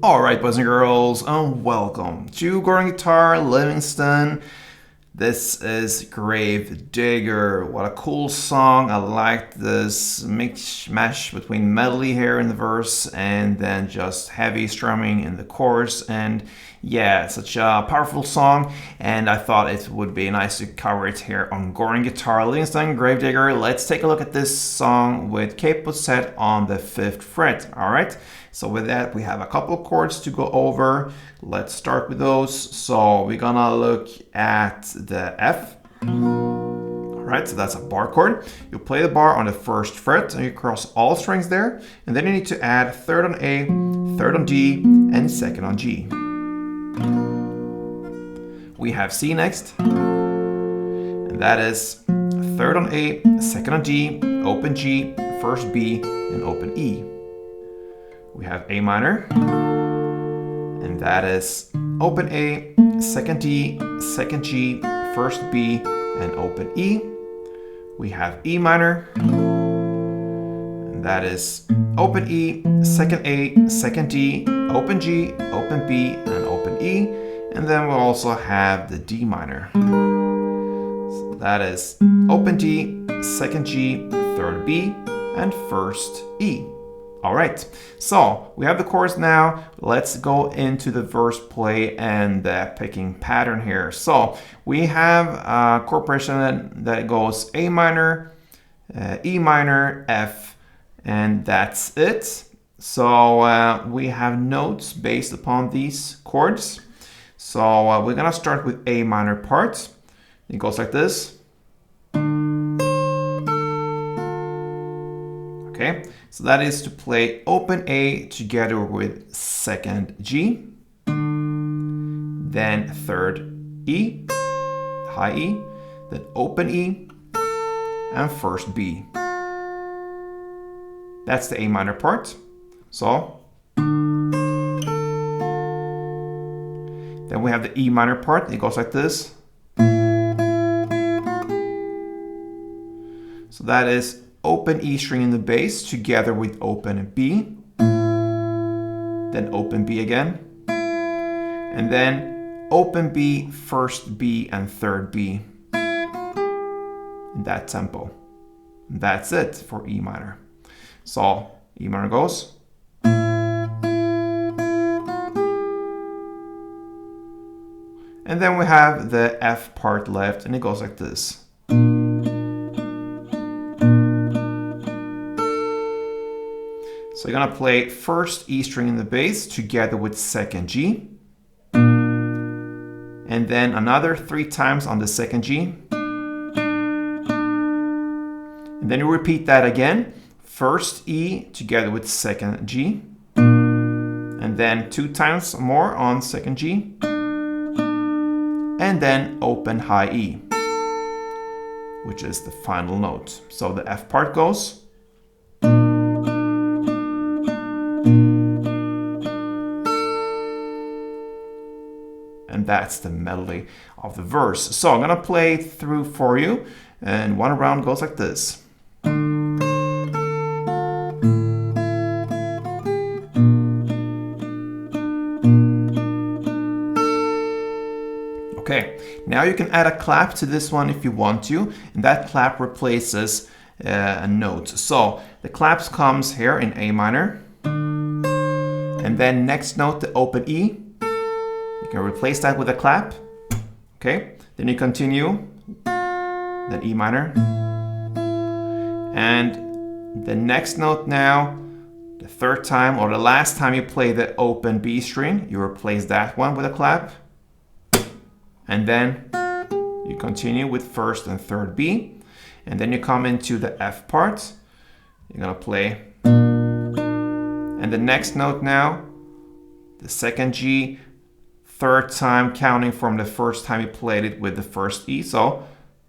Alright, boys and girls, and welcome to Chord Guitar Livingston. This is Gravedigger. What a cool song. I like this mix-mash between melody here in the verse and then just heavy strumming in the chorus. And yeah, it's such a powerful song, and I thought it would be nice to cover it here on Chord Guitar Livingston Gravedigger. Let's take a look at this song with capo set on the 5th fret. Alright, so with that we have a couple of chords to go over. Let's start with those. So we're gonna look at the F. Alright, so that's a bar chord. You play the bar on the 1st fret and you cross all strings there, and then you need to add 3rd on A, 3rd on D, and 2nd on G. We have C next, and that is 3rd on A, 2nd on D, open G, 1st B, and open E. We have A minor, and that is open A, 2nd D, 2nd G, 1st B, and open E. We have E minor, and that is open E, 2nd A, 2nd D, open G, open B, and open E. And then we'll also have the D minor. So that is open D, 2nd G, 3rd B, and 1st E. Alright, so we have the chords now. Let's go into the verse play and the picking pattern here. So we have a chord progression that goes A minor, E minor, F, and that's it. So we have notes based upon these chords. So we're gonna start with A minor part. It goes like this. Okay, so that is to play open A together with 2nd G, then 3rd E, high E, then open E, and 1st B. That's the A minor part. So then we have the E minor part. It goes like this. So that is open E string in the bass together with open B, then open B again, and then open B, 1st B, and 3rd B in that tempo. And that's it for E minor. So E minor goes. And then we have the F part left, and it goes like this. So you're gonna play 1st E string in the bass together with 2nd G, and then another 3 times on the 2nd G, and then you repeat that again, 1st E together with 2nd G, and then 2 times more on 2nd G, and then open high E, which is the final note. So the F part goes. And that's the melody of the verse. So I'm gonna play it through for you, and one round goes like this. Okay, now you can add a clap to this one if you want to, and that clap replaces a note. So the claps comes here in A minor, and then next note the open E. You can replace that with a clap. Okay, then you continue, then E minor, and the next note now, the 3rd time or the last time you play the open B string, you replace that one with a clap. And then you continue with 1st and 3rd B, and then you come into the F part. You're gonna play, and the next note now, the 2nd G, 3rd time counting from the 1st time you played it with the 1st E. So,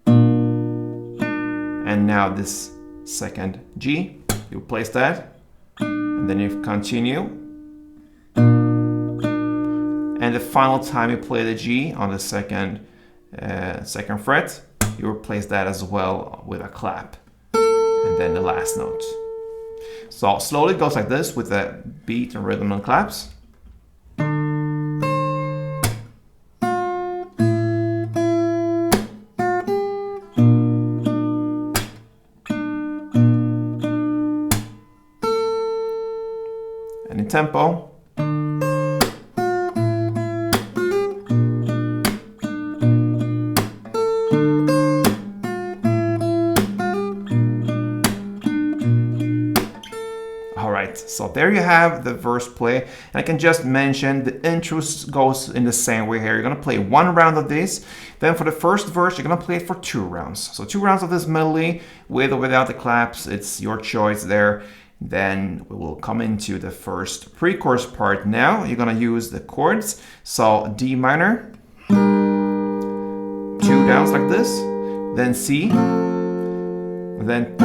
and now this 2nd G, you replace that, and then you continue. And the final time you play the G on the 2nd fret, you replace that as well with a clap. And then the last note. So slowly it goes like this with the beat and rhythm and claps. tempo. Alright, so there you have the verse play. And I can just mention the intro goes in the same way here. You're going to play one round of this. Then for the first verse, you're going to play it for 2 rounds. So 2 rounds of this melody with or without the claps. It's your choice there. Then we will come into the first pre-chorus part now. You're going to use the chords. So D minor, 2 downs like this, then C, then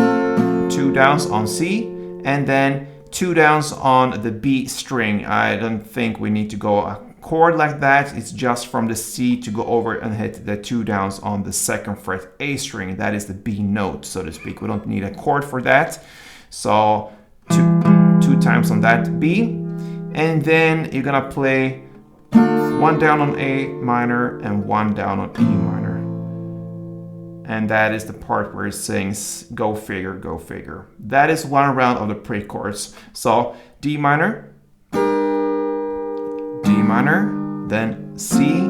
2 downs on C, and then 2 downs on the B string. I don't think we need to go a chord like that. It's just from the C to go over and hit the 2 downs on the 2nd fret A string. That is the B note, so to speak. We don't need a chord for that. So two times on that B. And then you're gonna play 1 down on A minor and 1 down on E minor. And that is the part where it sings go figure, go figure. That is 1 round of the pre-chorus. So D minor, then C,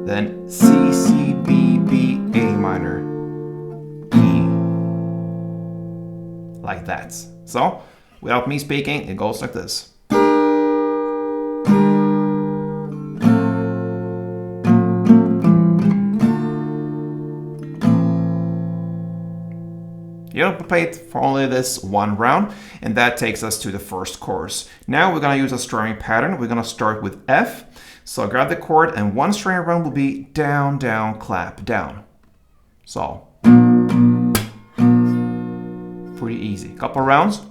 then C, C, B, B, A minor, E. Like that. So without me speaking, it goes like this. You don't play it for only this 1 round, and that takes us to the first chorus. Now we're going to use a strumming pattern. We're going to start with F. So grab the chord, and 1 string around will be down, down, clap, down. So pretty easy. Couple rounds.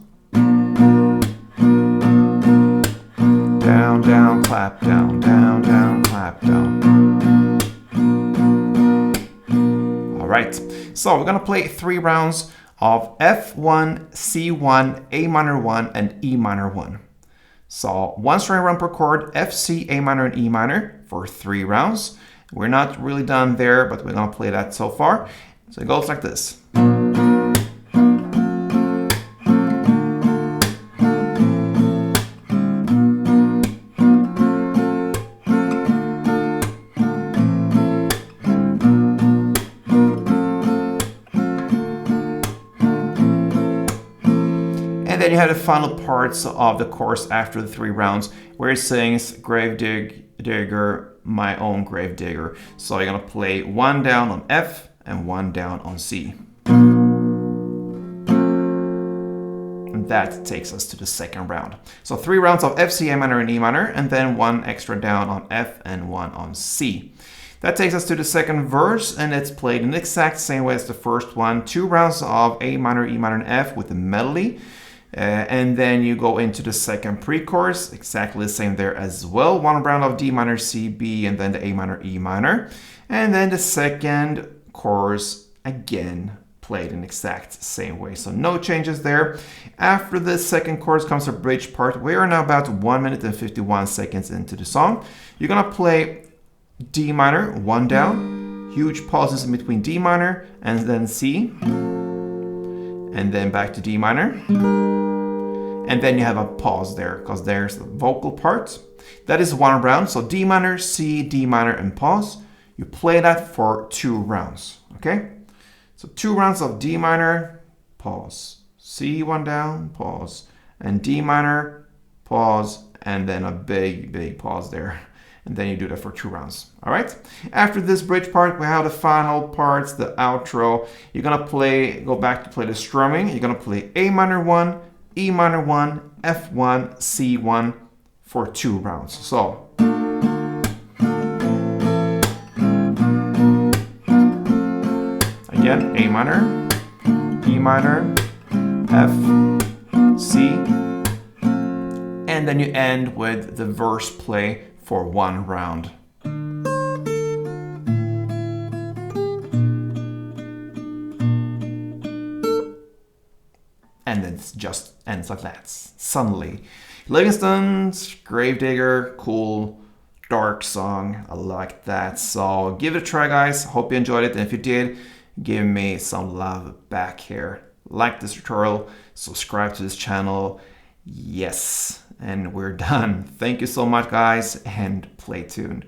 Down, down, clap, down, down, down, clap, down. All right. So we're going to play 3 rounds of F1, C1, A minor 1, and E minor 1. So 1 string around per chord, F, C, A minor, and E minor for 3 rounds. We're not really done there, but we're going to play that so far. So it goes like this. And then you have the final parts of the chorus after the 3 rounds where it sings Gravedigger, my own Gravedigger. So you're going to play 1 down on F and 1 down on C. And that takes us to the 2nd round. So 3 rounds of F, C, A minor, and E minor, and then 1 extra down on F and 1 on C. That takes us to the 2nd verse, and it's played in the exact same way as the first one. 2 rounds of A minor, E minor, and F with the melody. And then you go into the 2nd pre-chorus, exactly the same there as well. 1 round of D minor, C, B, and then the A minor, E minor. And then the 2nd chorus, again, played in exact same way. So no changes there. After the 2nd chorus comes a bridge part. We are now about 1 minute and 51 seconds into the song. You're going to play D minor, 1 down. Huge pauses in between D minor and then C. And then back to D minor. And then you have a pause there because there's the vocal part. That is 1 round. So D minor, C, D minor, and pause. You play that for 2 rounds. Okay? So 2 rounds of D minor, pause. C, 1 down, pause. And D minor, pause. And then a big, big pause there. And then you do that for 2 rounds. All right. After this bridge part, we have the final parts, the outro. You're going to go back to play the strumming. You're going to play A minor 1, E minor 1, F1, C1 for 2 rounds. So. Again, A minor, E minor, F, C. And then you end with the verse play for 1 round. And it just ends like that, suddenly. Livingston's Gravedigger, cool, dark song. I like that. So give it a try, guys. Hope you enjoyed it. And if you did, give me some love back here. Like this tutorial, subscribe to this channel. Yes. and we're done. Thank you so much, guys, and play tuned.